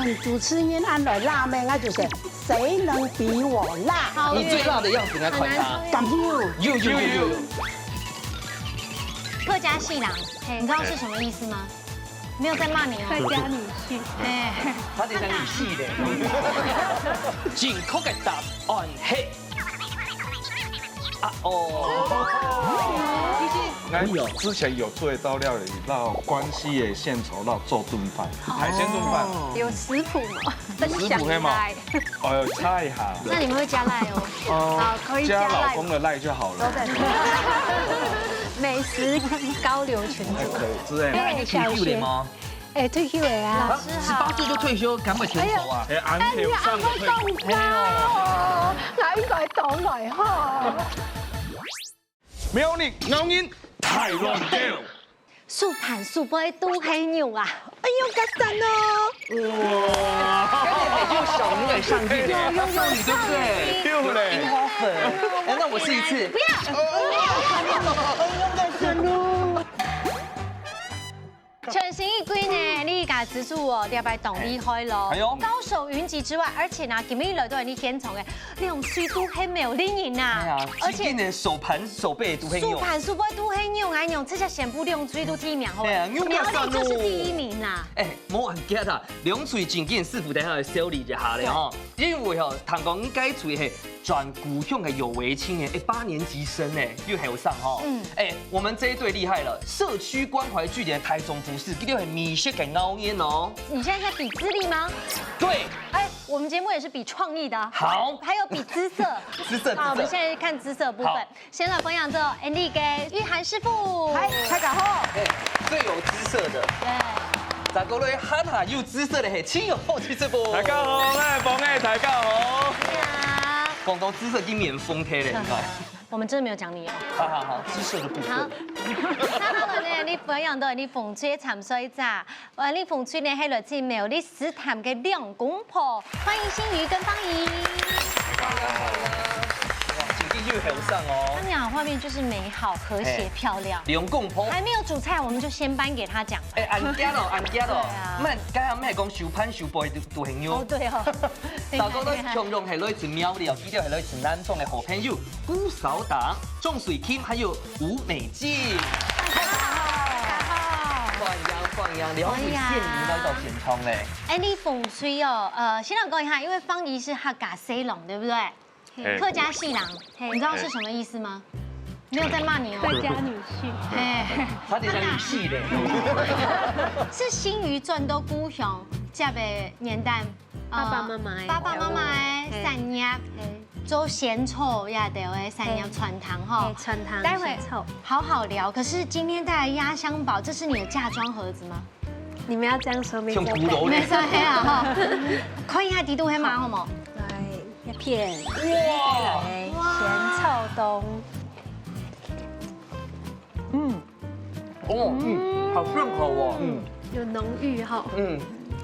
们主持人安来辣妹，我就是谁能比我辣？你最辣的样子，应该款他。感you。客家戏郎，你知道是什么意思吗？没有在骂你哦。客家女婿。哎，他哋係女戲咧。正確嘅答案係俺之前有做一道料理，让关西的现炒到做炖饭，海鲜炖饭。有食谱吗？分享食谱吗来。猜一下。那你们会加赖哦？好，可以加老加赖。公的赖就好了。美食高流群组。可以之类的。你退休了嗎？哎，退休了啊。 18歲就退休，敢會天頭啊？安條上的退休。哦，我應該講來呵。苗栗牛音太乱掉。素盤素杯都黑牛啊！哎呦，加讚哦！哇！跟你很有小女人上鏡，少女對不對？有嘞。樱花粉，哎，那我試一次。不要。全新一季呢，你家指數哦，你要擺動力開咯。哎呦高手雲集之外，而且呢，今日來都係你獻從嘅，你用水都係沒有靈癮哎呀啊！，而且今天的手盤手背都很素有。盤素杯都係用來用，這些全部用水都第一名好哎呀用苗不要栗就是第一名啊！哎，冇忘記啦，兩嘴真緊師傅等下來修理一下咧吼，因為吼，唐講應該嘴係轉故鄉嘅有為青年，哎，8年級生哎，又還有上吼，哎，我們這一隊厲害了，社區關懷據點台中服飾，叫做米色嘅牛煙哦。你現在在比資歷嗎？對，哎，我們節目也是比創意的啊。好還有比姿色。姿色好，我們現在看姿色的部分好。先來分享之後 ，Andy 給玉涵師傅。嗨，大家好。哎，最有姿色的，對。咋個咧喊下有姿色的係親友後期這波。大家好，我係鳳嘅，大家好。呀。廣東姿色已經免封貼咧，應該。我們真的沒有講你哦。好，姿色的部好分。，那我呢？你分享到你鳳吹參水咋？你鳳吹呢係來自苗栗石潭嘅兩公婆，歡迎新瑜跟方怡。哇，景地又很上他哦。們倆畫面就是美好、和諧、漂亮。兩公婆。還沒有煮菜，我們就先頒給他獎。哎，按家咯，按家咯對啊。唔係，家下咩講收盤收杯都很哦，妞。對哦。大哥咧，強榮係來自苗栗，記得係來自南莊嘅好朋友顧少達、鍾水清，還有吳美靜。放羊，兩位現已來到現場咧。哎，你鳳吹哦，先來講一下，因為方怡是客家西郎，對不對？客家戲郎，你知道是什麼意思嗎？沒有在罵你哦。客家女婿。哎，他哋係女戲咧。是新余轉到故鄉，這個年代，爸爸媽媽的產業，做鹹醋也得的產業傳承哈。傳承。待會好好聊。可是今天帶來壓箱寶，這是你的嫁妝盒子嗎？你們要這樣說沒錯。用骷髏咧。沒錯，係啊哈。可以下底都係嘛，好冇？來一片。哇！鹹臭冬。好順口哦。有濃郁哈。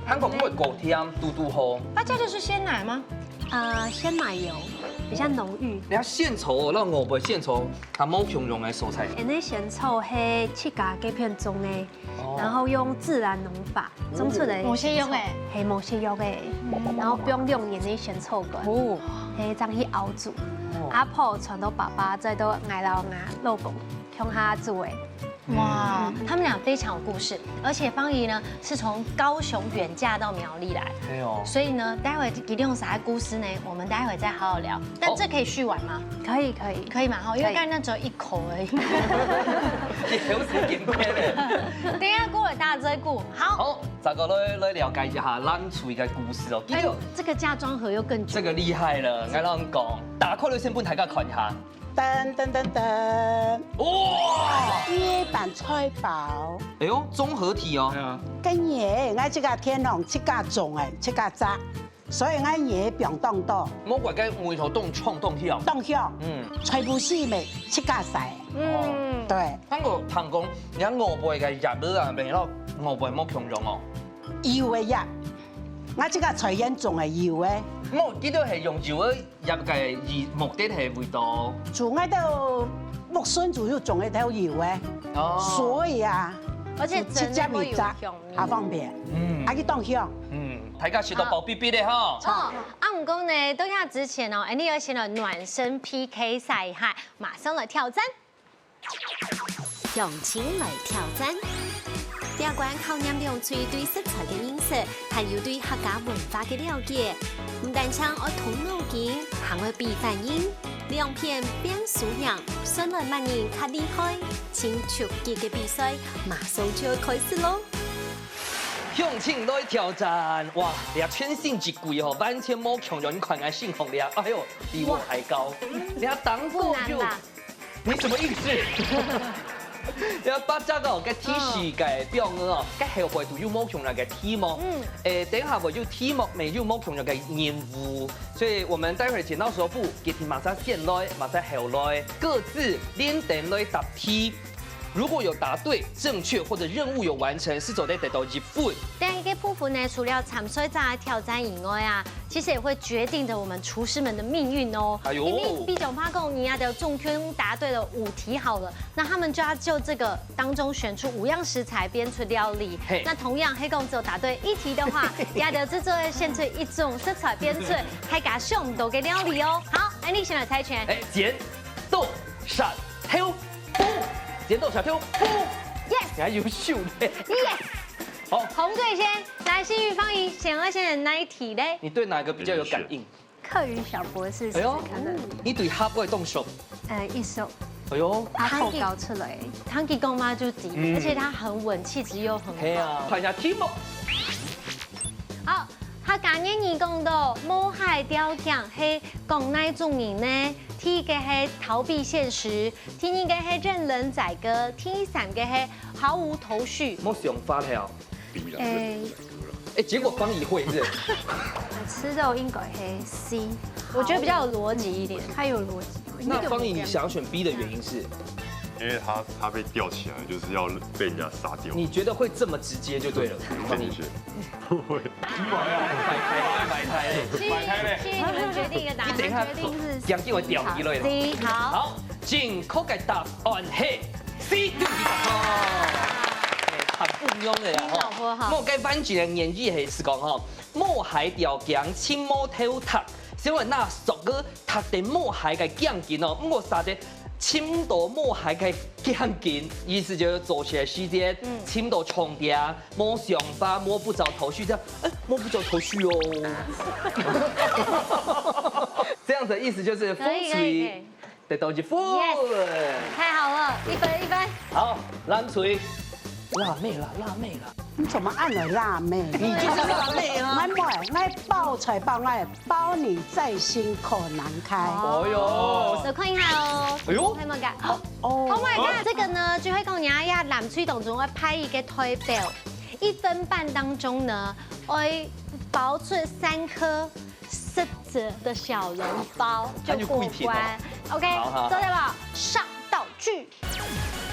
香港因為夠甜，嘟嘟好。啊，這就是鮮奶嗎？鮮奶油，比較濃郁。你睇獻醋，那鵝背獻醋，它冇強溶嘅素菜。那鹹臭係切假幾片種嘅，然後用自然農法種出嚟。冇瀉藥嘅，係冇瀉藥嘅，然後不用用鹽的鹹臭乾，係這樣去熬煮。阿婆傳到爸爸，再到挨到老公向下煮嘅。哇，他們倆非常有故事，而且方怡呢是從高雄遠嫁到苗栗來，係哦。所以呢，待會一定有啥故事呢？我們待會再好好聊。但這可以續玩嗎？可以可以可以嘛？哈，因為剛才那只有一口而已。你好似點嘅咧？等一下過來大追故，好。好，這個來了解一下咱厝嘅故事哦。哎呦，這個嫁妝盒又更久。這個厲害了，我啷講？打開你先本大家看一下。噔噔噔噔，哇！椰板菜包，哎呦，綜合體哦。跟嘢我這個天龍切架種誒，切架扎，所以我嘢不用凍到，魔鬼嘅梅頭凍創凍跳。凍香，吹不死咪切架晒，對，香港唐講，你睇鵝背嘅入咗啊，變咗鵝背冇強溶哦。油嘅入，我這個菜園種係油嘅，我記得係用油嘅入嘅目的係為到。做我都木筍就要種一條油嘅，所以啊，而且直接米杂也方便，还去当香。大家吃到饱哔哔的哈。哦，唔过呢，到遐之前哦，你要先来暖身 PK 赛下，马上来挑战。用情来挑战。第二关考验两嘴对食材嘅认识，还有对客家文化嘅了解。唔但唱我動腦筋，還會比反應，兩片變數樣，上來萬人較厲害。請出擊嘅比賽馬上就要開始咯！向前來挑戰，哇！你啊全新一季哦，完全冇強人款嘅幸福了，哎呦，比我還高。你啊當過就，你什麼意思？你啊把這個嘅提示嘅表哦，嘅後背都有冇強人嘅題目，等下會有題目沒有冇強人嘅任務，所以我們待會剪刀石頭布，給你馬上先來，馬上後來，各自連點來答題。如果有答對、正確或者任務有完成，是就得到1分。但係嘅部分呢，除了參賽者嘅挑戰以外啊，其實也會決定着我們廚師們的命運哦。哎呦！因為比較怕講，你要的中圈答對了5題好了，那他們就要就這個當中選出5樣食材編出料理。那同樣黑公只有答對1題的話，要的製作要選出1種食材編出還加上到嘅料理哦。好，那你先來猜拳。剪豆石頭布，剪豆石頭布。Yes， 你還優秀咧。Yes。好，紅隊先，來新宇方怡，想要先哪一題嘞？你對哪個比較有感應？客語小博士試試看的。你對蝦不會動手？一手。哎呦，他後搞出來。湯吉公媽就底，而且他很穩，氣質又很好。啊，看一下題目。好，他今年你講到母海雕強係講哪種人呢？第一個係逃避現實，第二個係任人宰割，第三個係毫無頭緒。冇想法了。結果方怡會是？吃肉應該係 C，我覺得比較有邏輯一點，它有邏輯。那方怡，你想要選 B 的原因是？因為他被吊起來，就是要被人家殺掉。你覺得會這麼直接就對了？方怡，不會。買胎，你們決定一個答案。你等一下，將機會掉一類了。 C 好。好，正確嘅答案係 C。很不庸的呀！莫該班級的演繹係是講吼，母海雕強，親母偷讀，小人那熟個讀得母海嘅強勁哦，不過殺得親到母海嘅強勁，意思就是做起來時間親到重疊，沒想法，摸不着頭緒，這樣，摸不着頭緒哦。這樣子的意思就是風吹得到1分。太好了，1分1分。好，藍錘。辣妹了，辣妹了！你怎麼按了辣妹？你就是辣妹啊！我包菜包我包你再辛口難開。哦喲，手看一下哦。哎呦，睇冇㗎？哦 ，Oh my god！這個呢，就會講你要藍錘當中會拍一個推表，1分半當中呢，會包出3顆濕着的小籠包就過關。OK，做得吧？上道具。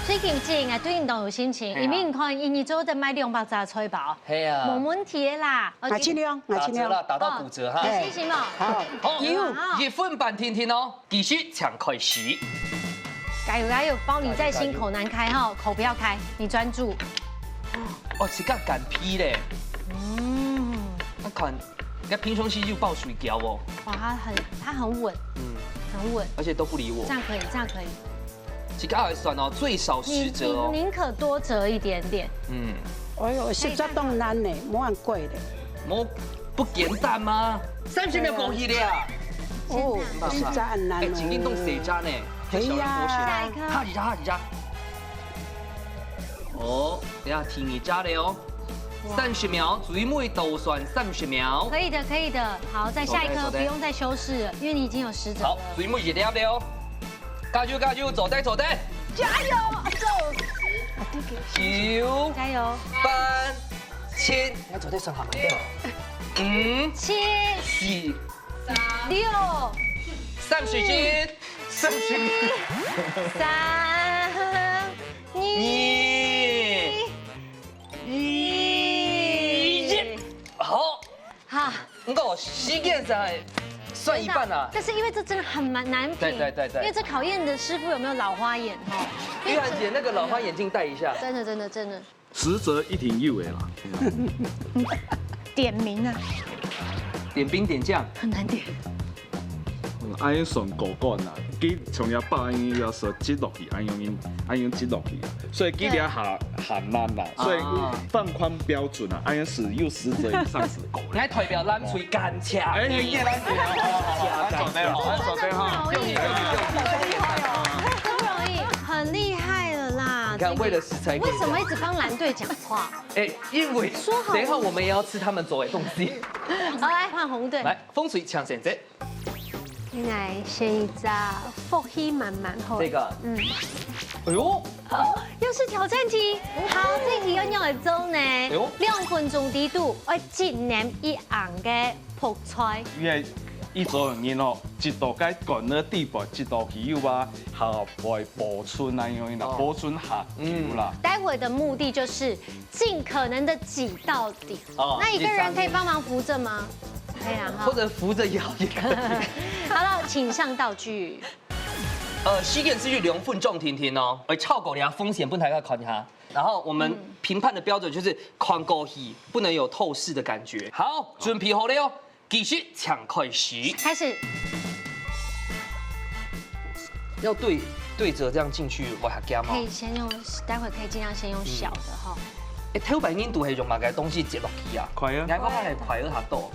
最近真係對運動有心情，因為你看，因做得買200炸菜包，係啊，冇問題的啦。我盡量，打折啦，打到骨折哈。有信心冇？好，1分半聽聽哦，繼續搶開始。加油加油，包你再辛口難開哈，口不要開，你專注。哦，是個擀皮咧。我看，那平常時就爆水餃哦。哇，它很穩，很穩，而且都不理我。這樣可以，這樣可以。這個還算哦，最少10折哦。你寧可多折一點點。哎呦，10折都難呢，冇咁貴的。冇不簡單嗎？30秒過去了呀。哦，10折很難哦。今天弄誰渣呢？係啊。下一顆。哈幾渣。哦，等下聽你渣的哦。30秒，最尾倒算30秒。可以的，可以的。好，再下一顆不用再修飾了，因為你已經有10折了。好，最尾一粒了。加油，走帶，加油，走！9，加油！8、7，你走帶算好嗎？5、7、 4、 6、3水晶，3、2、1，好，好，不過時間上算一半啊。但是因為這真的很難品，對，因為這考驗你的師傅有沒有老花眼哈。玉涵姐，那個老花眼鏡戴一下。真的。实则一挺有的啦。点名啊，点兵点将，很难点。安用顺果干啦，佢从要把安要说挤落去，安用挤落去啊，所以佢俩很难啦，所以放宽标准啊，安用是有实则以上是够。来代表咱嘴干呛。哎，叶兰姐，安走对好，安走对哈，不容易，很厉害了啦！你看，为了食材，为什么一直帮蓝队讲话？哎，因为说好等一下我们也要吃他们做的东西。好，来换红队。来，风水抢选择应该先一扎福气满满后。这个，哎呦，又是挑战题，好，这题要用嚟做呢。呦2分鐘底度，我一年一樣嘅泡菜。因為依種人哦，一道該乾的地步，一道去有吧，下會保存啊，因為嗱保存下有啦。待會的目的就是盡可能的擠到底。哦那一個人可以幫忙扶着嗎？可以啦，哈或。者扶着腰也可以。好了，請上道具。西点是去2分钟停停哦，超过俩风险不能太看它。然后我们评判的标准就是看过去不能有透视的感觉。好，准备好了哦，继续抢开始。開始。要对着这样进去，我还惊吗可？以先用，待會可以盡量先用小的哈。哎，睇白印度係用乜嘅東西接落去啊？快啊你睇嗰係快咗下多。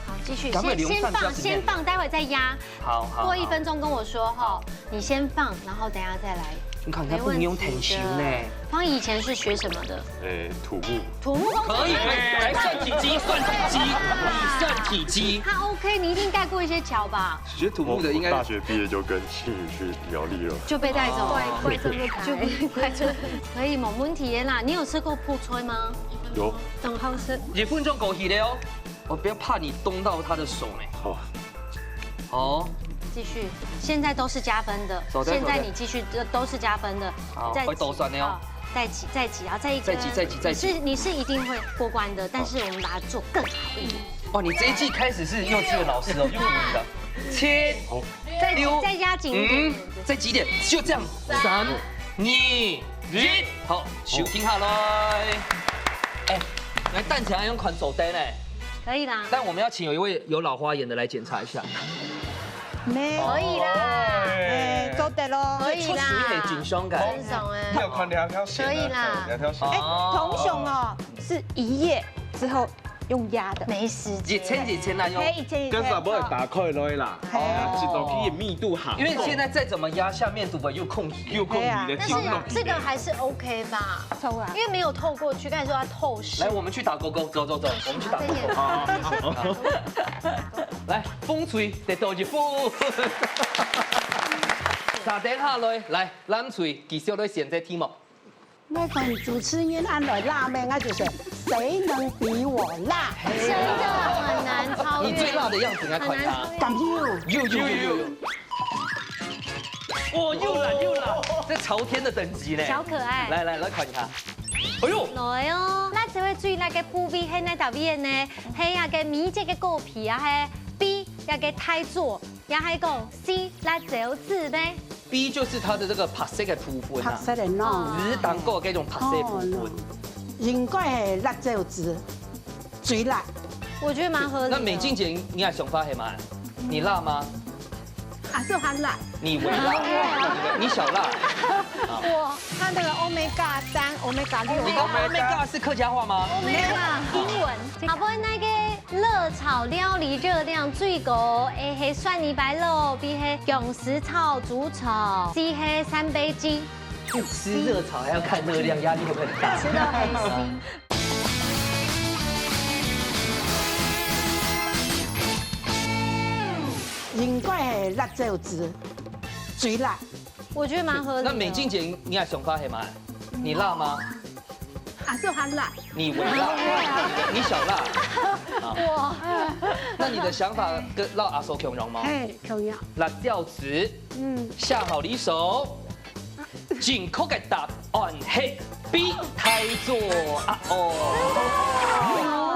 好，繼續，趕快留先放，飯比較時間先放，待會再壓。好好。過1分鐘跟我說哈，你先放，然後等下再來。你看，它不能用藤修呢。方以前是學什麼的？土木。土木工程。可以，来算體積，算體積，你算體積。他 OK，你一定蓋過一些橋吧？學土木的應該大學畢業就跟慶宇去苗栗了。就被帶走，怪這麼開，怪這可以冇問題啦。你有吃過泡菜嗎？有。很好吃。 2分鐘過去了哦，我不要怕你動到他的手呢。好。好。繼續，現在都是加分的。現在你繼續，都是加分的。好，會倒酸的哦。再擠，再擠，然後再一個。再擠。你是一定會過關的，但是我們把它做更好一點。哇，你這一季開始是幼稚園老師哦，用你的切，再壓緊一點。再擠點，就這樣。3、2、1，好，手停下來。哎，來蛋起來用款手燈呢。可以啦。但我們要請有一位有老花眼的來檢查一下。咩？可以啦，做得咯。可以啦。屬於係緊胸感。很爽哎。你有看兩條線？可以啦。兩條線。瞳熊哦，是一夜之後用壓的，沒時間。幾千來用。跟住不會打開來啦，一道可以密度好。因為現在再怎麼壓下面，都會又空隙。又空你的但筋肉。是這個還是 OK 吧？抽啊因為沒有透過去，剛才說它透視。來，我們去打勾勾，走，我們去打勾勾。來，風吹得到一副。打電下來，咱吹繼續來選這題目。那款主持人按了辣妹，那就是誰能比我辣？真的很難超越。你最辣的樣子應該看他。咁又。哇，又辣，這朝天的等級呢。小可愛。來看他。哎呦。來哦，咱就會注意那個鋪位喺那頭邊呢，係那個米這個果皮啊，係 B 那個太做，也係講 C 那走字呢。B 就是它的這個白色的部分白色的喏，只當過這種白色部分。應該係辣椒汁，最辣。我覺得蠻合理。那美靜姐，你係想發係嗎？你辣嗎？啊，是很辣。你微辣，你小辣。我它那個 Omega 3、Omega 6。你 Omega 是客家話嗎？ Omega 英文。好，不過那個熱炒料理熱量最高，A 係蒜泥白肉，B 係芎實炒煮炒，C 係三杯雞。吃熱炒還要看熱量，壓力會不會很大？吃到係 C。應該係辣椒汁，最辣。我覺得蠻合理。那美靜姐，你係想發係嗎？你辣嗎？啊，是很辣。你微辣，你小辣。哇！那你的想法跟辣阿叔強融嗎？嘿，同樣。辣椒汁，下好離手。正確嘅答案係 B 太做啊哦。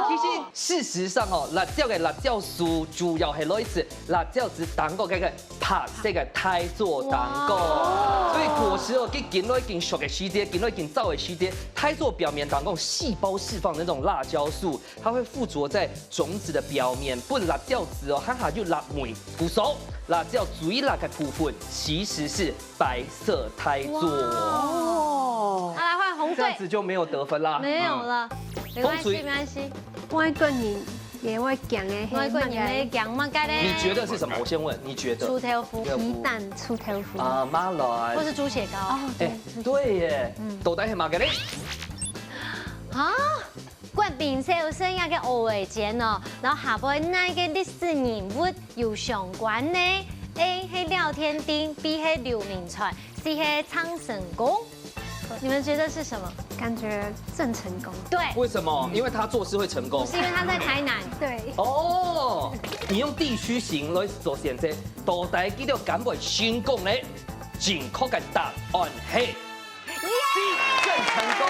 其實事實上哦，辣椒嘅辣椒素主要係來自辣椒籽蛋糕嘅白色嘅胎座蛋糕，所以果實哦，佢見到一件熟嘅時間，見到一件燥嘅時間，胎座表面當中細胞釋放的那種辣椒素，它會附着在種子的表面，本辣椒籽哦，它下就辣梅固熟，辣椒最辣嘅部分其實是白色胎座。哦，好，来换红队這樣，子就沒有得分啦。没有了，没關係，沒關係。外國人也會講嘅，外國人咧講乜嘅咧？你覺得是什麼？我先問，你覺得？豬頭腐皮蛋出頭腐。啊，馬來或是豬血糕。哎，對耶，到底係乜嘅咧？啊，國民小生涯嘅學會哦，然後下邊那個歷史人物有相關呢 ？A 係廖天丁 ，B 係劉銘傳 ，C 係蒼神公。你們覺得是什麼？感覺鄭成功。對，為什麼？因為他做事會成功。是因為他在台南。對。哦，你用地區型來做選擇，到底幾條敢會成功咧？正確嘅答案係 C， 鄭成功。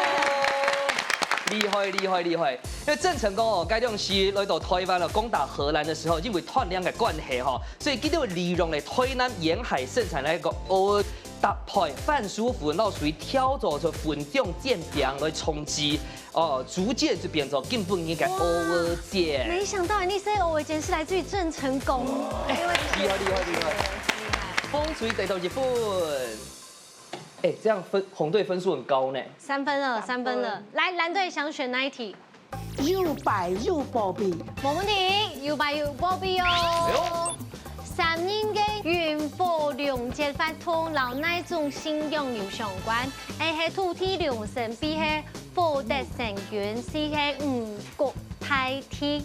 厲害厲害厲害！因為鄭成功哦，該種是來到台灣攻打荷蘭的時候，因為斷糧嘅關係吼，所以佢就利用嚟台南沿海盛產的一個蚵搭配范叔父，然後屬於挑咗就分種漸強來充飢，哦，逐漸就變成根本應該蚵仔。沒想到你這蚵仔是來自於鄭成功。厲害厲害厲害！風水得到1分。哎，這樣紅隊分數很高呢。3分了。來，藍隊想選哪一題？又白又保庇，冇問題，又白又保庇哦。三人嘅孕婦兩節發通，老那種信仰有相關。A 係土地良神 ，B 係福德成員 ，C 係五穀太天。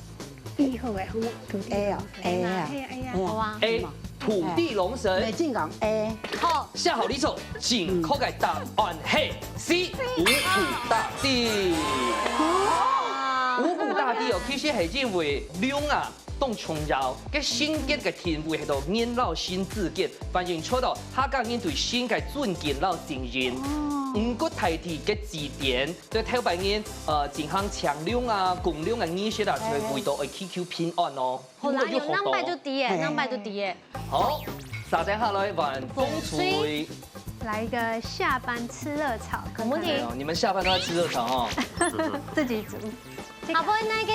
以後嘅土地 A 啊 A 啊好啊。 A 土地龍神未。正講 A，好，下好呢組正確嘅答案係 C 五穀大地。五穀大地哦，其實係因為糧啊。當重要嘅新結嘅天會喺度引導新自結，反映出到下崗人對新嘅尊敬到承認。五穀大地嘅字典對頭白人進行搶糧啊、供糧嘅儀式啊，就會為到去 QQ 偏安哦。好啦，有兩敗就低耶，兩敗就低耶。好，沙仔下來玩風水。來一個下班吃熱炒，冇問題。你們下班都在吃熱炒哦。自己煮。好，不那個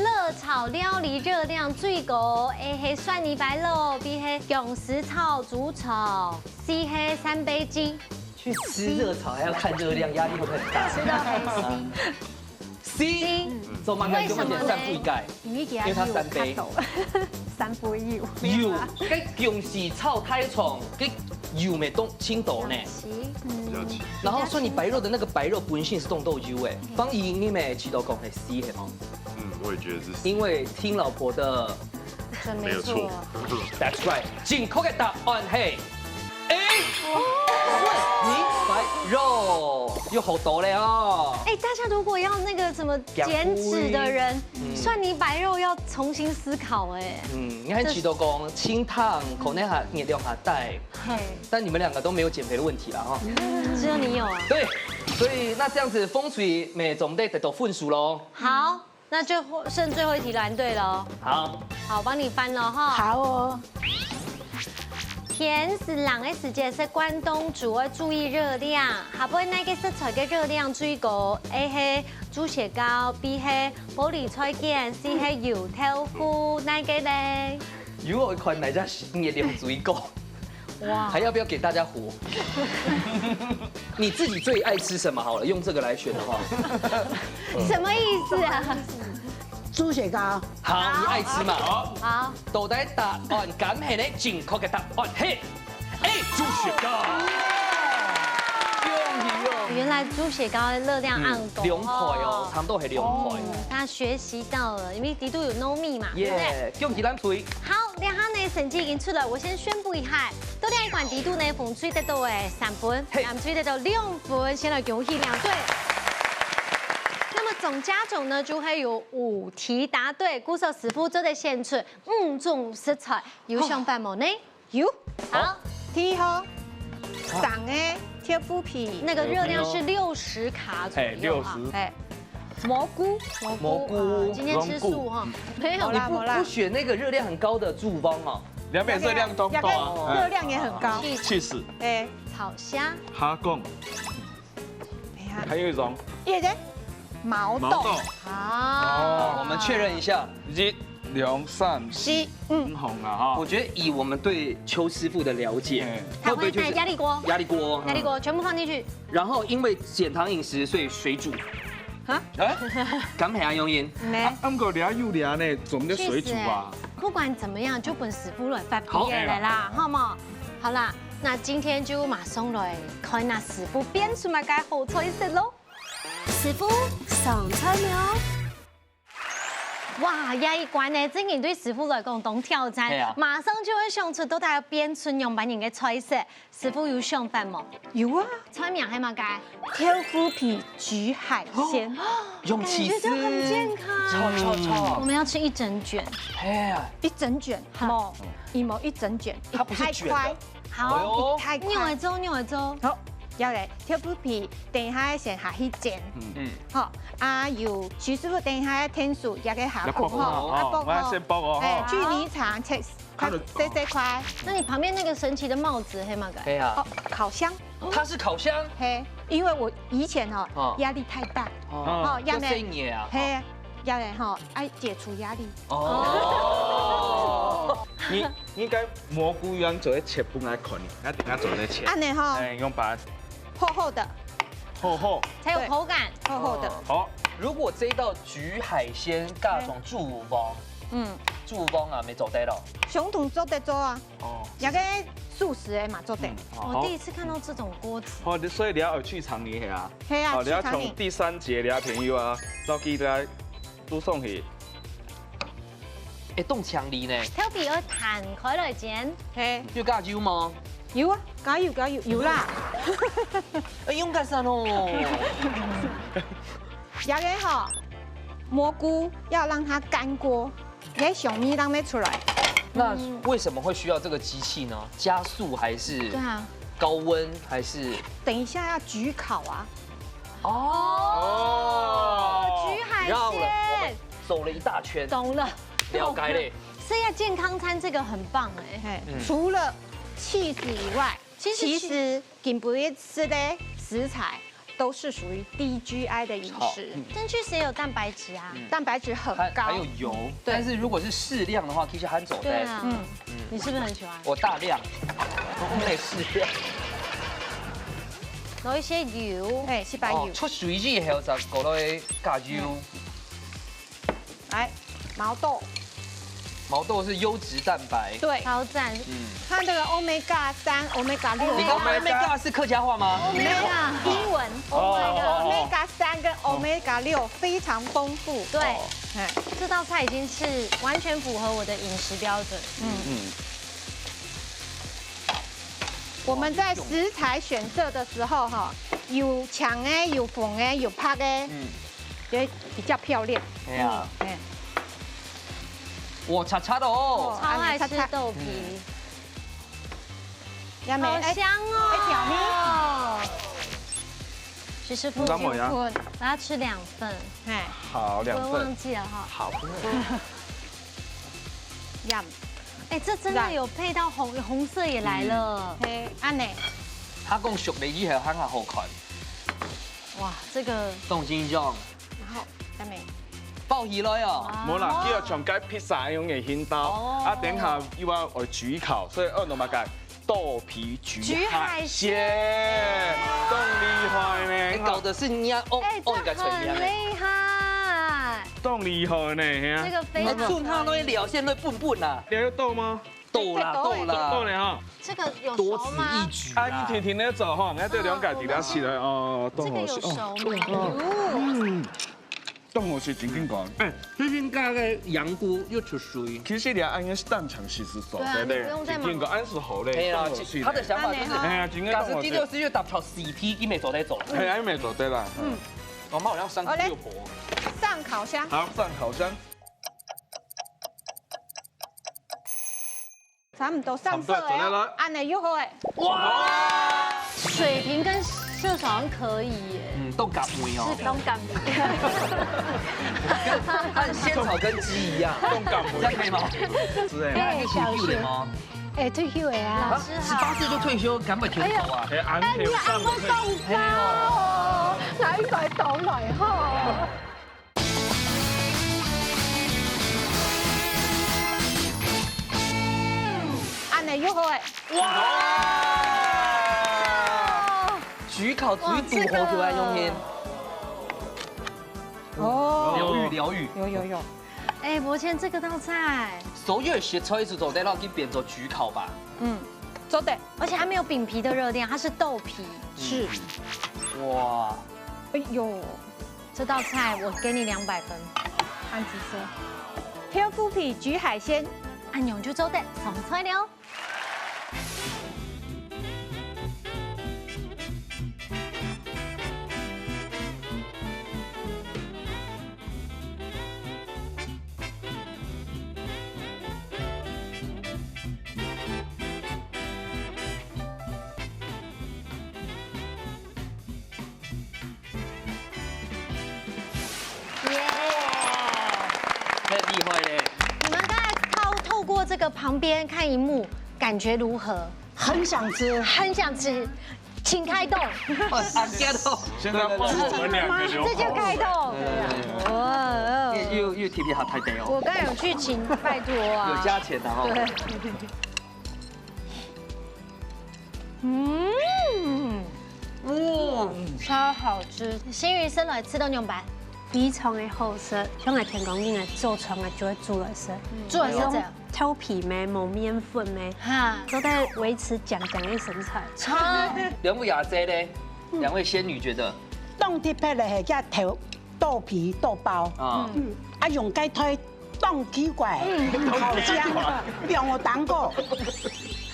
熱炒料理熱量最高，A 係蒜泥白肉 ，B 係薑絲炒豬炒 ，C 係三杯雞。去吃熱炒還要看熱量，壓力會很大。知道係 C，做乜嘅？用一點三不一概，因為它3杯。3不1。油，cái薑絲炒太重，cái油咪凍青豆呢。比較輕。然後蒜泥白肉的那個白肉本性是凍豆油哎，方怡你咪知道講係 C 係嗎？我也覺得是 C。因為聽老婆的。真沒有錯。 That's right， 正確嘅答案係 A， 蒜泥白肉，有好多嘞哦。哎，大家如果要那個什麼減脂的人，蒜泥白肉要重新思考哎。你看知道講清湯可能還熱量還大，但你們兩個都沒有減肥的問題啦哈。只有你有啊。對，所以那這樣子風水咪總得到分數嘍。好，那就剩最後一題藍隊了。好，好，幫你翻了哈。好哦。甜食人嘅時節是關東煮，要注意熱量。下邊那個食材嘅熱量最高 ，A 係豬血糕 ，B 係玻璃菜件 ，C 係油豆腐，哪個呢？如果我看哪家熱量最高，哇，還要不要給大家活？你自己最愛吃什麼？好了，用這個來選的話，什麼意思啊？豬血糕。好，你愛吃嘛？好，到底答案咁係咧？正確嘅答案係 A 豬血糕。原來豬血糕的熱量暗高2倍哦，差唔多係2倍。大家學習到了，因為底都有 no 密嘛，對不對？恭喜咱隊。好，兩項呢成績已經出來，我先宣布一下，都兩款底度呢風水得到誒3分，藍水得到2分，先來恭喜兩隊。那麼總加總呢就會有5題答對，鼓手師傅就得獻出5種食材，有相反冇呢？有。好，第一號，長的鐵布皮，那個熱量是60卡左右啊。哎，蘑菇，今天吃素哈，没有你不选那个热量很高的猪方哦？两边热量都高啊，热量也很高。气死。哎，炒虾，哈贡，还有一种叶的毛豆，好，我们确认一下。一、两、三、四，红了哈。我觉得以我们对邱师傅的了解，他会带压力锅，压力锅全部放进去。然后因为减糖饮食，所以水煮。啊？敢陪阿用烟？不过俩油俩呢，怎么的水煮啊？不管怎么样，就本师傅来发表来啦，好吗？好啦，那今天就马上来看那师傅变出来嘅好菜色咯。师傅上菜了。哇，呀一关呢，真然對師傅來講當挑戰，馬上就會想出到大家變出樣板型嘅菜式。師傅有想法冇？有啊，菜名係乜嘅？挑夫皮焗海鮮，用起司，很健康。超。我們要吃一整卷。哎呀，一整卷，冇，一整卷，它不是卷的。好，太快。牛尾粥。好。要嚟挑夫皮，等一下先下去煎。好，有徐師傅等一下天數也給下鍋哈，我先煲哦。哎，距離長切細塊。那你旁邊那個神奇的帽子係乜嘅？對啊，烤箱。它是烤箱。嘿，因為我以前壓力太大，要生嘢啊。嘿，要嚟愛解除壓力。你應該蘑菇樣做一切不愛看，我等下做一切。按你哈，用把厚厚的，才有口感，厚厚的。好，如果這道焗海鮮加種豬方，豬方啊，沒做得咯。熊肚做得做啊，也個素食的嘛做得。我第一次看到這種鍋子。好，所以你要去長年啊。係啊，你要從第3節你要朋友啊，到記得都送去。會凍強力呢？挑皮要彈開來煎，係。要加油嗎？有啊，加油有啦。用幹啥哦？也個蘑菇要讓它乾鍋，也小米讓沒出來。那為什麼會需要這個機器呢？加速還是？對啊。高溫還是？等一下要焗烤啊。焗海鮮。走了一大圈。懂了。了解嘞。這樣健康餐這個很棒哎。除了氣質以外，其實緊不列吃的食材都是屬於低 GI 的飲食。但確實也有蛋白質啊，蛋白質很高，還有油。但是如果是適量的話，其實含走的。對啊，你是不是很喜歡？我大量，我也適量。攞一些油，哎，是白油。出水之後就過落去加油。來，毛豆。毛豆是優質蛋白，對，超讚。看這個 Omega 3、Omega 6。你 Omega 是客家話嗎 ？Omega 英文。Omega 3跟 Omega 6非常豐富。對，這道菜已經是完全符合我的飲食標準。我們在食材選擇的時候，有長的、有縫的、有拍的，就比較漂亮。對啊。我擦擦的哦，超愛吃豆皮，好香哦！徐師傅，我要吃2份，好，2份，不會忘記了哈。好，呀，哎，這真的有配到紅色也來了，安呢？他講熟的以後很好看。哇，這個凍金醬，然後得未？爆起來哦！冇啦，叫做像解披薩咁嘅牽刀，啊等下要話我焗烤，所以2弄埋解豆皮焗海鮮，咁厲害呢！你搞的是你要哦，這很厲害，咁厲害呢！這個非常。蒜頭那料線都笨笨啦，你有豆嗎？豆啦，豆呢哈。這個有多熟嗎？啊，一甜甜的做哈，我對2家底下起來哦，這個有熟嗎？凍我是真緊講，最近加嘅羊菇又出水。其實你按嘅蛋腸其實熟的嘞，真緊講按是好嘞。係啊，他的想法就是，假設第6月搭錯4P，已未做得做。係啊，未做得啦。我媽好像3個6婆。上烤箱。好，上烤箱。差唔多上色了，按呢又好誒。哇！水平跟射手好像可以耶。都敢梅哦，东港按仙草跟鸡一样，这样可以吗？之类。那小学吗？哎，退休的啊。老师好。 18岁就退休，敢不挑头啊？哎，安条上的可以。哦，来来倒来哈。安尼又好诶。哇！焗烤煮煮好可爱用心。哦，疗愈。有。哎，伯谦这个道菜，所有的食材是做得到去变做焗烤吧？做的而且它没有饼皮的热量，它是豆皮。是。哇！哎呦，这道菜我给你200分。安子说，漂夫皮焗海鲜，按用就做的上菜了。太厉害嘞！你们刚才透过这个旁边看荧幕，感觉如何？很想吃，很想吃，请开动。俺家都现在换我们两个流这就开动。哇！又皮皮还太得哦，我刚才有去请，拜托啊。有加钱的哦。对。超好吃。新鱼生来吃到牛板，比葱的好食，像係天公囡嘅做葱嘅就會煮來食，做的是这样。透皮咩，冇面粉咩，哈，都在維持講的身材。超。两位雅姐呢？两位仙女觉得冻铁皮的係只頭豆皮豆包，啊？啊用雞腿冻奇怪，好香，用我當過，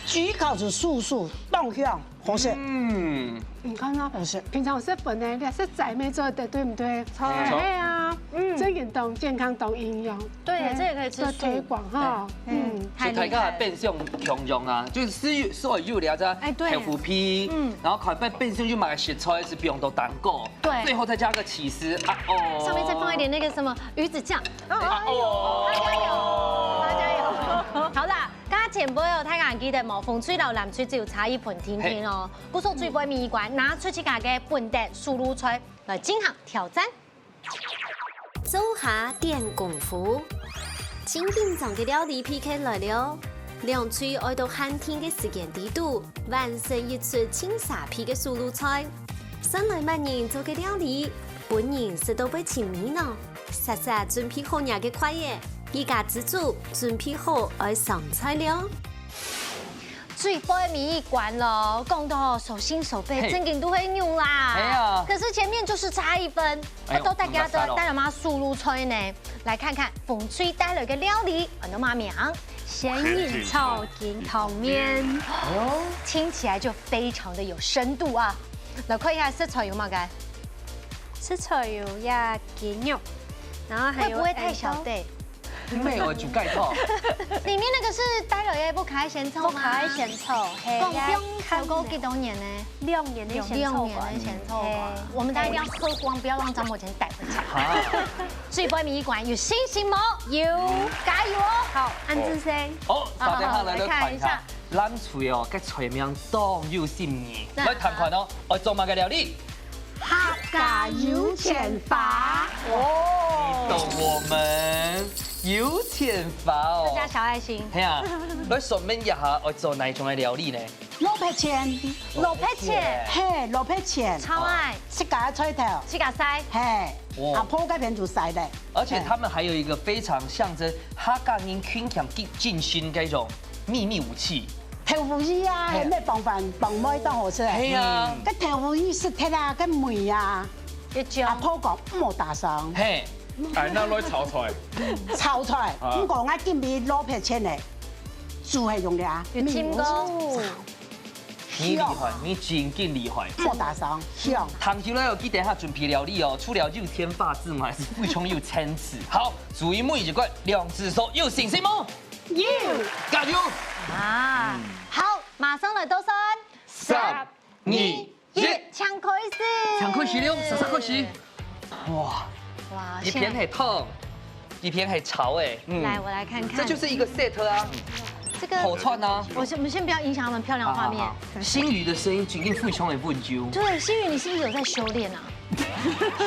焗烤是素素，冻香，好食，你看啊，好食。平常我是粉的，你是仔妹做的，对不对？对啊，这运动健康懂营养，对，这也可以吃素。推广哈，所以大家变相强用啊，就是所有料在豆腐皮，然后烤变相就买食材是不用到蛋糕，对最后再加个起司啊哦，上面再放一点那个什么鱼子酱。啊哦，大家有，大家有。好啦，剛剛前輩有睇眼記得無風吹流南吹只有差一盤天天哦。古數最杯米館拿出自家嘅本地素露菜來進行挑戰。做下點功夫，真緊張嘅料理 PK 來了。兩嘴愛到寒天嘅時間地度，完成一出清沙皮嘅素露菜。新來萬人做嘅料理，本人食到被前面咯。實實準備好嘢嘅快嘢，依家自主準備好愛上菜了。最杯米館咯，講到手心手背，真緊都會用啦。哎呀，可是前面就是差一分，都大家都帶了嗎素露菜呢？來看看風吹帶來嘅料理，我的媽名。鹹鹽炒金湯麵，聽起來就非常的有深度啊！來看一下食材有冇嘅？食材有呀雞肉，然後還有會不會太小對？沒有煮蓋套，裡面那個是帶了嘅不可愛鹹臭嗎？不可愛鹹臭，講用手工幾多年呢？2年的鹹臭的鹹臭我們大家一定要喝光，不要讓張伯賢帶回家。最杯米館有信心嗎？有，加油哦！好，安志生。好，大家好，來看一下，咱厝哦，嘅菜名當有心意，來談看哦，我做乜嘅料理？客家油錢法哦，懂我們油錢法哦，再加小愛心。係啊，來說明一下我做哪種嘅料理呢？老皮錢，老皮錢，嘿，老皮錢，超愛，食家菜頭，去甲塞，嘿，啊鋪嗰邊就曬咧。而且他們還有一個非常象徵客家人堅強進心嘅一種秘密武器。豆腐衣啊，係咩防飯防妹都好食。係啊，個豆腐衣是鐵啊，個梅啊，一張阿婆講唔好打傷。嘿，哎，那來炒菜，炒菜，唔講我見面老皮錢嚟，煮係用嘅啊。有青菇，你厲害，你真勁厲害。唔好打傷，香。糖酒呢有記得下準備料理哦，除了有天發字嘛，還是傅聰有參詞。好，注意每一關，兩隻手有信心嗎？要加油！啊，好，馬上來倒數， 3、2、1，搶開是了，30块是。哇，哇，一片很痛，一片很潮哎。来，我来看看，这就是一个 set 啊，这个口串啊。我们先不要影响他们漂亮的画面。心宇的声音，究竟非常的温柔。对，心宇，你是不是有在修炼啊？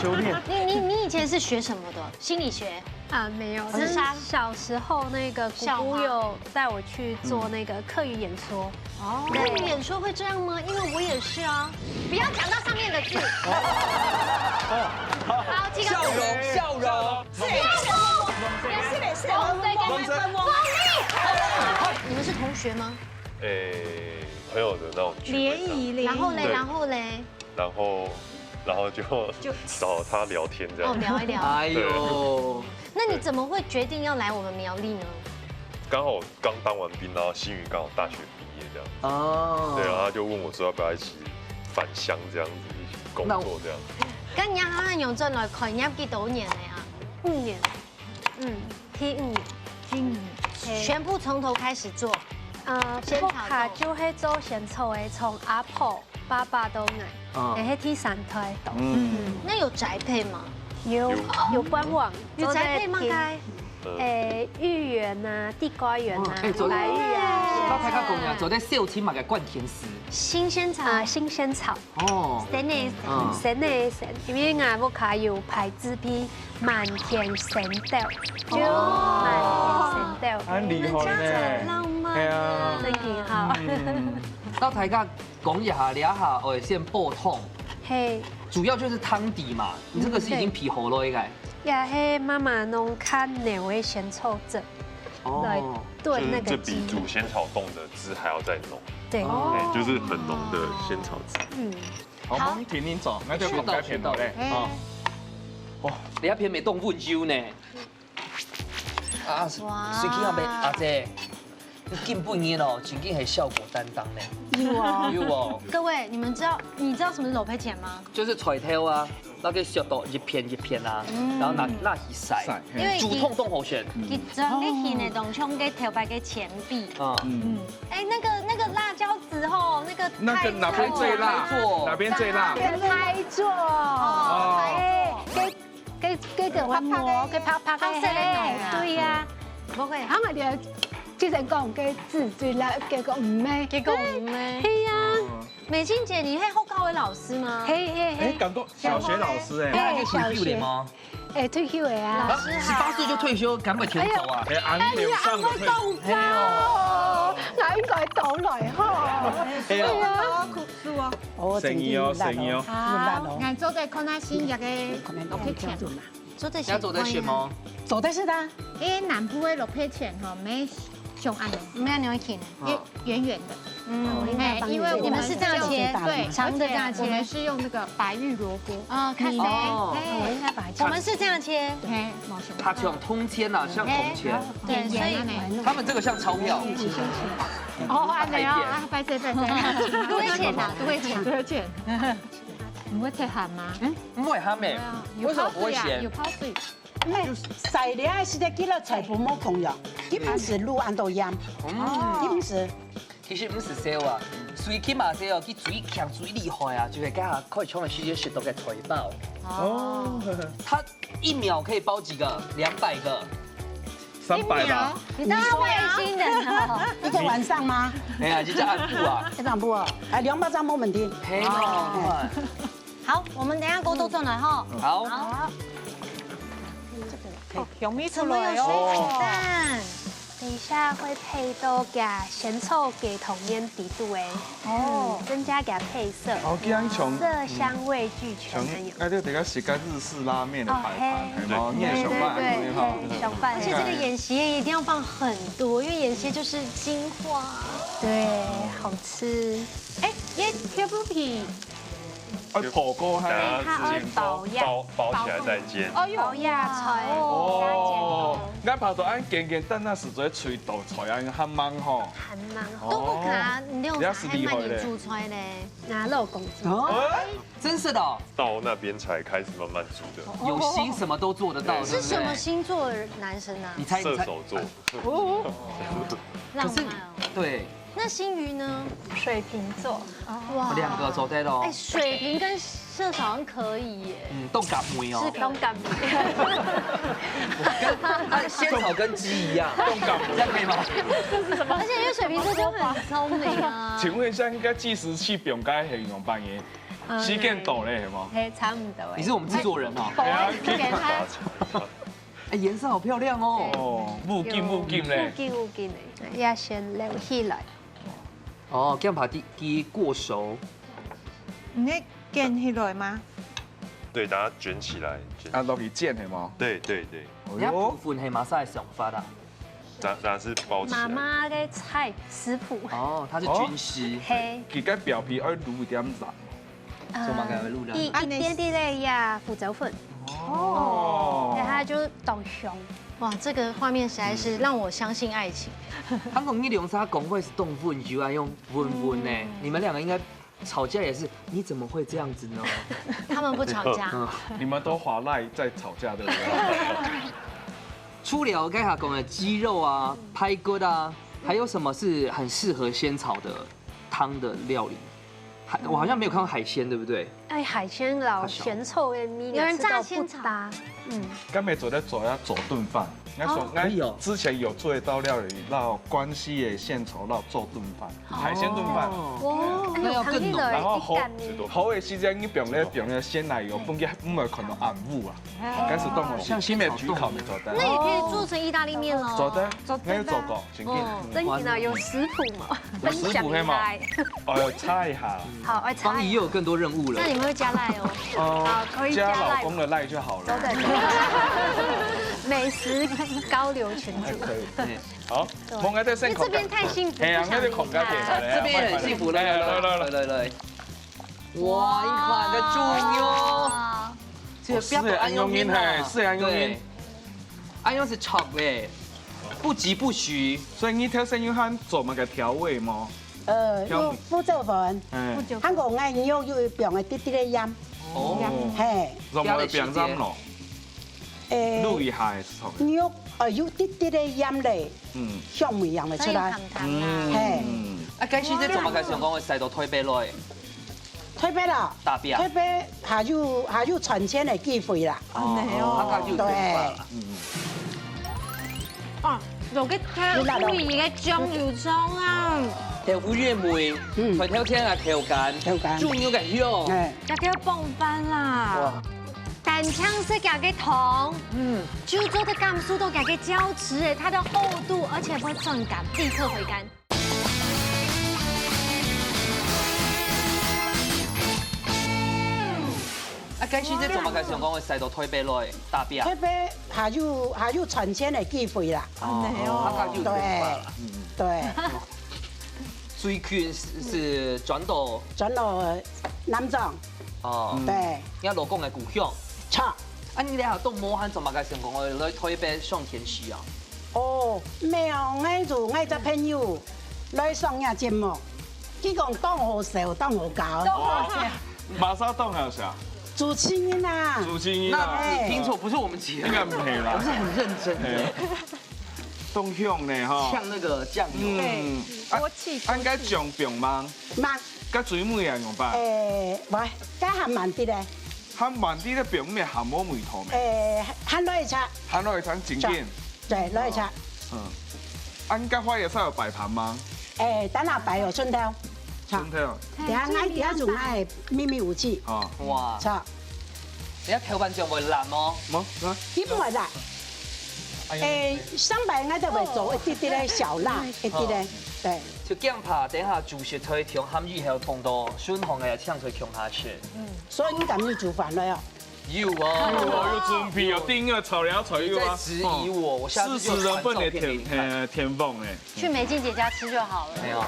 修炼。你以前是学什么的？心理学？啊，没有，智商小时候那个姑姑有带我去做那个课语演说。哦，课语演说会这样吗？因为我也是啊。不要讲到上面的字。好，几个字。笑容。你们是同学吗？朋友的那种联谊，然后嘞，对然后嘞，就找他聊天这样。聊一聊。哎呦，那你怎么会决定要来我们苗栗呢？刚好刚当完兵，然后新宇刚好大学毕业这样。哦，对，然后他就问我说要不要一起返乡这样子，一起工作这样。咁而家可能用進來開業幾多年了呀？5年，第5年，全部從頭開始做。不卡就係做先湊嘅，從阿婆、爸爸都嚟，係第3胎到。那有宅配嗎？有官網，有宅配嗎？該？芋圓啊，地瓜圓啊，白玉啊。我睇下講呀，做啲少天物嘅灌甜絲。新鮮草啊，新鮮草。哦。神的神，因為我屋企有牌子比滿田神豆，就滿田神豆。很厲害呢。浪漫。係啊。真挺好。到大家講一下，聊下我先煲湯。嘿。主要就是湯底嘛，你這個是已經皮好了應該。也係媽媽弄看兩位先湊整，來燉那個這比煮仙草凍的汁還要再濃。對，就是很濃的仙草汁。好，我們聽您做，我就講解片頭咧。哇，你一片未凍溫州呢？啊，隨機阿姐，你根本嘅咯，真嘅係效果擔當呢。有哦。各位，你知道什麼是滷配錢嗎？就是菜頭啊。那個削到一片一片啊，然後拿去曬，因為煮湯凍好選。佢將啲芡嚟當葱嘅頭擺嘅前壁。哎，那個辣椒籽吼，那個哪邊最辣？哪邊最辣？台座。哦。給個我摸，給拍拍嘅。對呀。冇嘅。啱咪就之前講嘅字最辣，結果唔咩？係呀。美靜姐，你係學校嘅老師嗎？哎，感覺小學老師哎。退休的嗎？退休的啊。 18歲就退休，敢唔敢走啊？哎，流上的退休。我應該倒來嗬。係啊。生意哦，生意哦。好，俺做在看那新約嘅落配錢，做在選嗎？做的是的。誒，南部嘅落配錢哈，沒上岸的，沒有牛芡，圓圓的。因為你們是這樣切，對，長的這樣切。我們是用那個白玉蘿蔔。啊，看哦。我們是這樣切。對，它像通天啊，像銅錢。對，所以他們這個像鈔票。哦，安尼啊，拜謝。都會錢呐，都會錢。唔會切鹹嗎？唔會鹹誒，為什麼不會鹹？有泡水。材料是在記落全部冇共用，基本是滷安到鹽。基本是。其實唔是燒啊，水起嘛燒，佢水強水厲害啊，就係家下可以從嚟直接食到嘅菜包。哦。它1秒可以包幾個？200個。300吧。你當他外星人哦？一個晚上嗎？哎呀，就叫按步啊。按步啊，200張冇問題。好，我們等下鍋都轉來哈。好。容易怎麼有水煮蛋？等一下會配到給先湊給同樣底度誒，增加給配色，色香味俱全。那就等下是個日式拉麵的擺盤，哦，你也想辦對，想辦。而且這個眼線一定要放很多，因為眼線就是精華。對，好吃。哎，也貼不皮。火鍋還包起來再煎。哦，有芽菜哦，我拍到按簡單，那是做吹豆菜啊，很忙吼。很忙。都不卡，你用還蠻你煮出來嘞。拿肉公煮。真是的。到那邊才開始慢慢煮的。有心什麼都做得到。是什麼星座的男生啊？你猜。射手座。浪漫哦。對。那新鱼呢？水瓶座，哇2个走对喽哎，。水瓶跟射手好像可以耶。动感梅哦，是动感跟仙草跟鸡一样，动感梅，这样可以吗？而且因为水瓶座就很聪明啊。请问一下，应该计时器表该形容扮演时间到嘞，系吗？嘿，差唔多你是我们制作人哦。就给他哎，颜色好漂亮哦。哦，木金嘞。有紧的，要先留起来。哦，这样把鸡过熟。你卷起来吗？对，把它卷起来。啊，落去煎系吗？对对对，人家部分黑马赛想法的。然是包起来。妈妈的菜食谱，哦，他是军师。嘿，其个表皮要卤一点染。做嘛该会录一点点的呀，胡椒粉，哦。然后就倒香。哇，这个画面实在是让我相信爱情。韩国一龙沙公会是动粉就爱用温呢。你们两个应该吵架也是，你怎么会这样子呢？他们不吵架。你们都滑赖在吵架对不对？除了该下讲的鸡肉啊、排骨啊，还有什么是很适合仙草的汤的料理？我好像没有看到海鲜，对不对？哎，海鲜老咸臭的米，有人炸仙草。刚没做要做炖饭，应该说，可以哦之前有做一道料理，让关西的现炒让做炖饭，海鲜炖饭。哇，那要更浓然后好的时间你用咧鲜奶油，本嘅唔係可能暗糊啊，但是当我像新面焗烤没做得。那也可以做成意大利面喽。做得，我有做过，真嘅。真嘅呢有食谱嘛？分享一下。哦，猜一下。好，我猜。方怡又有更多任务了那。你们会加赖哦？哦，可以加加赖老公的赖就好了。美食高流群组。可以。好，蒙喺度先。这边太幸福，哎呀，那就孔家姐，这边也很幸福，来，哇，你看个猪油，这个不要安用面是安用面，安用是炒的，不急不徐。所以你挑先要喊做乜嘅调味吗？不做饭，韩国爱肉又用的滴滴的盐，嘿，用嚟变ram咯，卤一下炒。肉有滴滴的盐嘞，香味样会出来，嘿，啊，解釋即做乜嘅上講會使到推杯落去，推杯啦，大邊推杯下有存錢的機會啦，對。啊，做嘅聽故意嘅醬油裝啊，條烏月梅，佢挑天啊條間，豬肉嘅香，又叫蹦翻啦。單槍是加個糖，豬肉的甘酥都加個膠質，它的厚度而且不會撞乾，立刻回甘。啊，解釋即做乜嘅上講會使到推杯落去，大邊。推杯下有存錢的機會啦，對，水菌是轉到南莊，哦，對，而家老公嘅故鄉。錯。啊，你哋都冇喊做乜嘅上講我來推杯上天時啊？哦，沒有，我做我隻朋友來上呀節目，佢講當好笑，當好搞。馬沙凍還有啥？主持人啊，主持人啊，那你聽錯，不是我們節目，應該唔係啦，我是很認真的。凍香呢哈，像那個醬油，鍋氣。應該醬餅嗎？慢，加水梅啊用吧？喂，加鹹慢啲咧。鹹慢啲咧餅咩鹹冇梅頭咩？鹹落去擦。鹹落去炒整件。對，落去擦。應該花椰菜有擺盤嗎？等下擺有春條。春條。等下我仲係秘密武器。哦。哇。錯。你一調飯醬會爛嗎？冇，基本係爛。上擺我都會做一啲啲咧小辣，一啲咧，對。就咁怕，等下煮食推調鹹魚還有碰到酸紅嘅嗆出強下去。所以你敢去煮飯了喲？有啊，有準備，有訂個炒料菜有啊。質疑我，我下次就傳照片給你看。天鳳誒。去梅靜姐家吃就好了。沒有。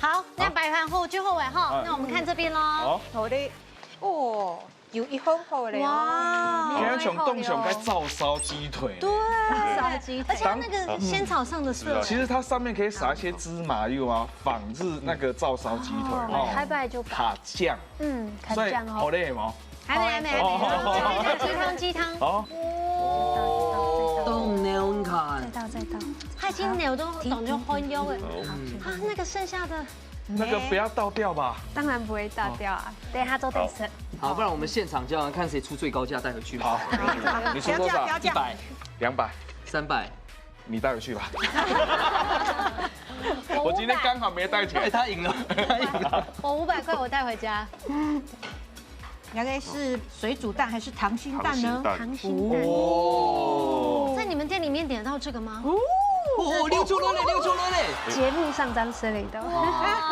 好，那擺盤後最後尾哈，那我們看這邊咯。好的，哦。有一好好嘞！哇，今天從凍上該照燒雞腿，對，燒雞腿，而且那個仙草上的色，其實它上面可以撒一些芝麻油啊，仿製那個照燒雞腿哦，還不就卡醬，卡醬哦，好嘞嗎？還沒，雞湯。好，凍呢，你看，再倒，它已经牛都感觉很油了。啊，那个剩下的，那个不要倒掉吧？当然不会倒掉啊，等一下做得吃。好，不然我们现场就要看谁出最高价带回去吧。好，你出多少100、 200， 300。你带回去吧。我今天刚好没带钱。他赢了，他赢了。我500块我带回家。原来是水煮蛋还是溏心蛋呢？溏心蛋。哦。在你们店里面点得到这个吗？哦，溜出来嘞，溜出来嘞！节目上张吃里的。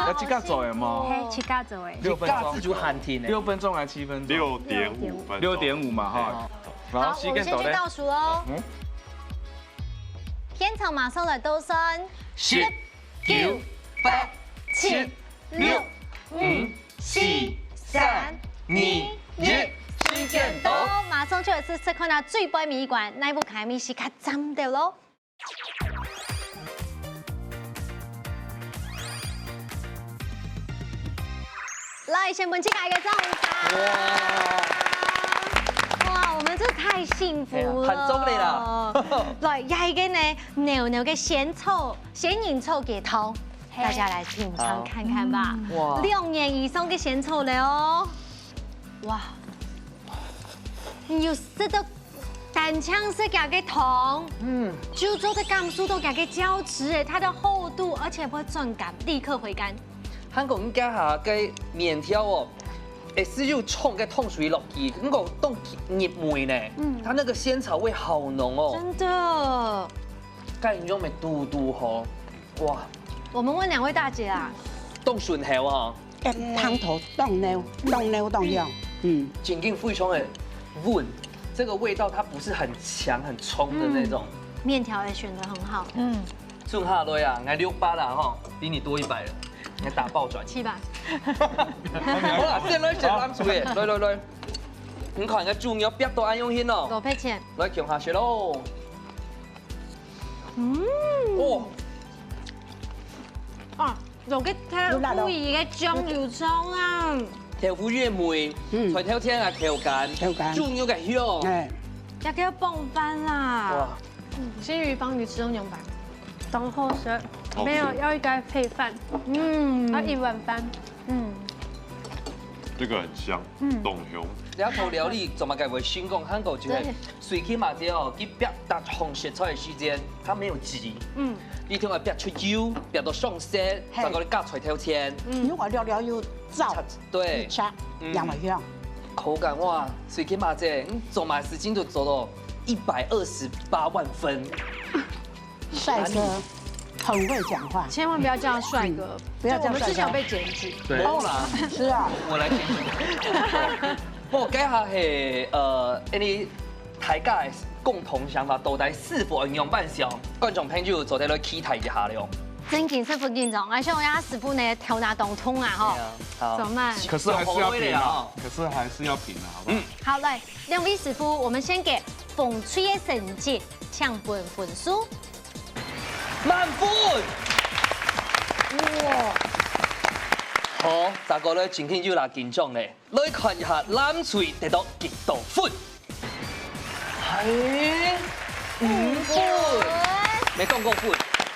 要几个做的吗？嘿，7個做的。 6分钟就喊停6分钟还7分钟？6.5分。 6.5嘛哈。好，我们先去倒数哦。片场马上来倒數，10、9、8、7、6、5、4、3、2、1，時間到，馬上就會試試看下最杯米館哪部卡米是較針到咯。來，先本期來個早餐。哇，我們真係太幸福了，很中你啦。來，又係嘅呢牛牛嘅鹹鹽臭給頭，大家來品嘗看看吧。哇，6年以上嘅鹹臭了哦。哇，有食到蛋漿是夾嘅糖，豬肉的甘酥都夾嘅膠質，誒，它的厚度而且不會轉乾，立刻回甘。韓國人家下嘅麵條哦。哎，是又衝個痛水落去，那個凍入味呢，它那個仙草味好濃哦，真的。蓋用咪嘟嘟好，哇！我們問兩位大姐啊，凍筍條啊，湯頭凍牛香，緊緊非常的穩，這個味道它不是很強很衝的那種。麵條也選得很好，順下來啊，我600啦哈，比你多100了。你打爆轉700。好啦，先來食攬住嘅，來，你看個豬肉逼到安用先咯。5塊錢。來強下食咯。哦。啊，做嘅豆腐兒嘅醬油蔥啊。豆腐越梅，才挑天啊調緊，豬肉嘅香。也叫蹦翻啦。哇。新魚幫魚吃用200。当后食，没有要一个配饭，要1碗饭，这个很香，冻香。然後料理怎麼解會先講韓國就係隨起嘛啲哦，佢煸達紅食材嘅時間，它沒有急，你聽話煸出油，煸到上色，再過嚟加菜挑天，如果料料有燥，對，香，香咪香。口感哇，隨起嘛啲，做埋時間就做到128萬分。帥哥很會講話，千萬不要叫帥哥，不要叫帥哥。我們之前有被檢舉。對啦，是啊，我來檢舉。不過家下係你大家嘅共同想法，到底是否應用辦上？觀眾朋友做啲嚟期待一下了。真緊師傅緊張，而且我家師傅呢頭拿動通啊，哈，怎麼辦？可是還是要品啊，可是還是要品啊，好不好？好，來兩位師傅，我們先給風吹嘅成績搶分數。滿分！哇！好，大家咧今天就來緊張咧，來看一下藍翠得到幾多分？係5分，沒講過分。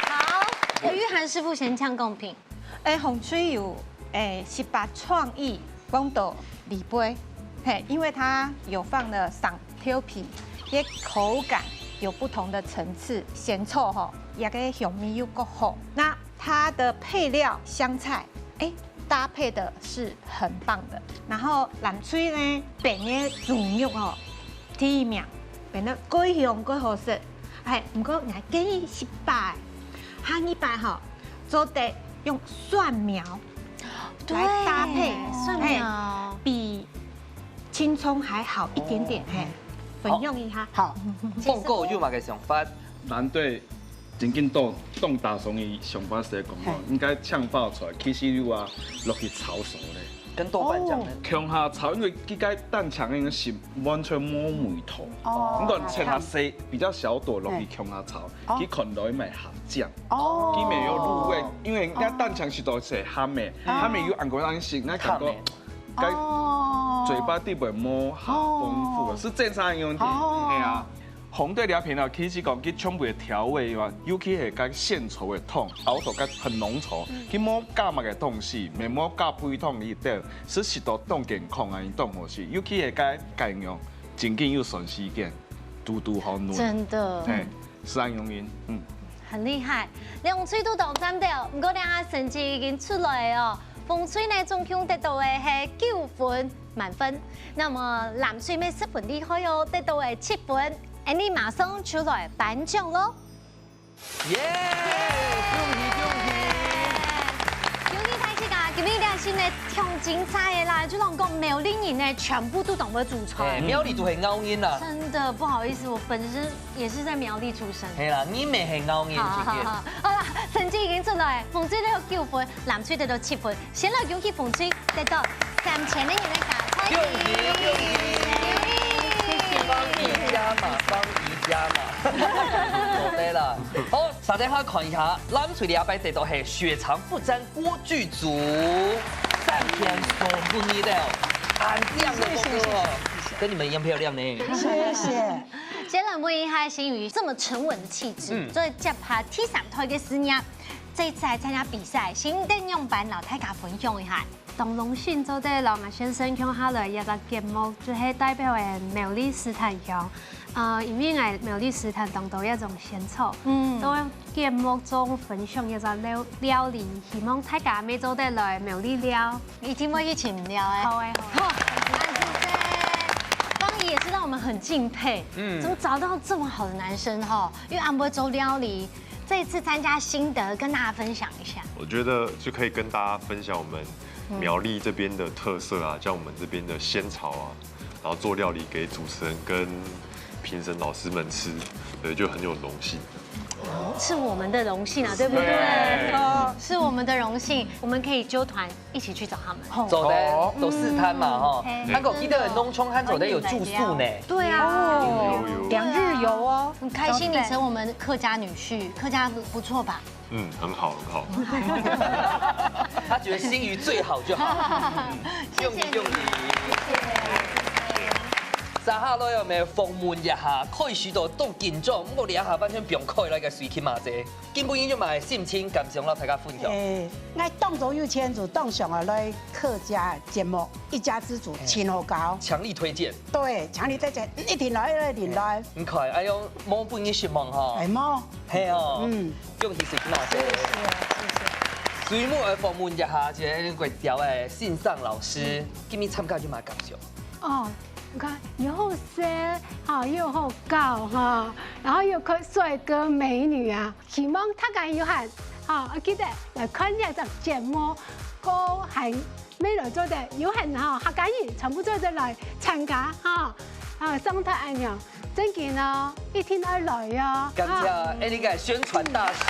好，由玉涵師傅先搶公平。風吹有18創意講到2杯，嘿，因為它有放了上調皮，也口感有不同的層次，鹹臭吼。也個香味又夠好，那它的配料香菜，搭配的是很棒的。然後藍翠呢，變嘅豬肉哦，第1名，變得貴香貴好食。唔過我建議失敗，下一擺哈，做得用蒜苗來搭配，蒜苗比青蔥還好一點點，分用一下。好，報告有嘛嘅想法？難對。真緊凍大松伊上班時講哦，應該嗆爆出來，起司油啊落去炒熟咧。跟豆瓣醬咧，強下炒，因為佢個蛋腸應該是完全冇味道。咁個切下細比較小朵落去強下炒，佢可能咪鹹醬，佢咪有入味，因為人家蛋腸是都是鹹味，鹹味有按個樣式，那感覺該嘴巴底部冇鹹豐富，是正常的問題。係啊。红对料片啊，其实讲去充分的调味哇，尤其是甲献稠的桶，熬到甲很浓稠，去摸加嘛个东西，免摸加杯桶里底，使食道动健康啊，动好势，尤其是甲健用，真紧又省时间，嘟嘟好嫩。真的，嘿，是安用因，很厉害，两喙都到站到，不过两下成绩已经出来哦。风吹呢总共得到的是9分满分，那么蓝水妹10分厉害哦，得到的7分，你马上出来颁奖喽！耶！恭喜恭喜！恭喜大家！今日俩是呢挺精彩的啦，就讲苗栗人呢全部都懂得煮菜。苗栗都系拗音啦。真的不好意思，我本身也是在苗栗出生。系啦，你咪系拗音好啦，成绩已经出来，风吹得到9分，蓝水得到7分，先来恭喜风吹得到3000元的加菜。恭喜恭喜！帮宜家嘛，帮宜家嘛，好对啦。好，大家看一下，蓝水的阿伯得到是血肠不沾锅具组，3天送不腻的，很亮的哥哥，跟你们一样漂亮呢。谢谢。先来问一下新宇这么沉稳的气质，再接下第3台嘅事业，这次来参加比赛，先等用班老太家分享一下。当荣幸做啲老牙先生向下来一个节目，就是代表嘅苗栗斯坦乡。因为我苗栗斯坦当到一种鲜草，都节目中分享一个料理，希望大家每做得来苗栗料，一定会一起聊哎。好诶，好。方怡也是让我们很敬佩，怎么找到这么好的男生哈？因为安博周料理这一次参加心得，跟大家分享一下。我觉得就可以跟大家分享我们苗栗这边的特色啊，像我们这边的仙草啊，然后做料理给主持人跟评审老师们吃，对，就很有荣幸。是我们的荣幸啊，对不对？是我们的荣幸，我们可以揪团一起去找他们。走的都4摊嘛哈，韩国记得农村汉走的有住宿呢。对啊，有2日游哦，很开心你成我们客家女婿，客家不错吧？很好很好。他觉得新鱼最好就好。谢谢你。三下都有咩访问一下，可以许多都紧张，不过你一下完全不用开那个水去嘛啫。根本已经买心情感想了，大家分享。我当做有钱就当上来客家节目，一家之主亲好高，强力推荐。对，强力推荐，一定来，一定来。唔快，哎呦，冇半日失望哈。系么？系哦。恭喜水去嘛啫。水母来访问一下，这个条的信上老师，今日参加就买感想。哦。你看又色哈又好高哈，然后又可帅哥美女啊，希望大家有限哈，我记得来看一集节目，個係未來做的有限哈，客家人全部做得來參加哈，上台安樣，真見哦，一天都來啊！感謝你個宣傳大使。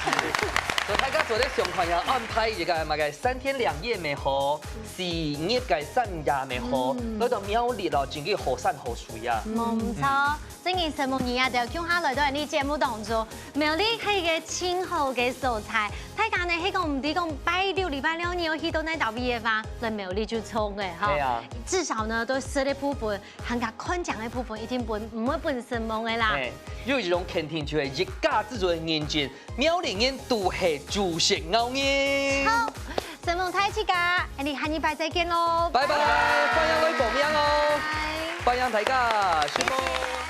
大家做啲上台要安排一個乜嘅3天2夜咪好，4日嘅3日咪好，嗰度苗栗咯，真係好山好水啊！冇錯，今年什麼嘢啊？就講下來到呢節目當中，苗栗係嘅清好嘅素材，大家呢係講唔止講拜六禮拜六你有去到那道嘢吧，來苗栗就衝嘅哈。係啊。至少呢都食的部分，行家看獎的部分一定唔會本身夢嘅啦。有一種肯定就係一家之主嘅認真，苗栗人都係主食牛煙。好，神夢太之家，我哋下禮拜再見咯。拜拜，歡迎來報名哦。拜拜大家，師母。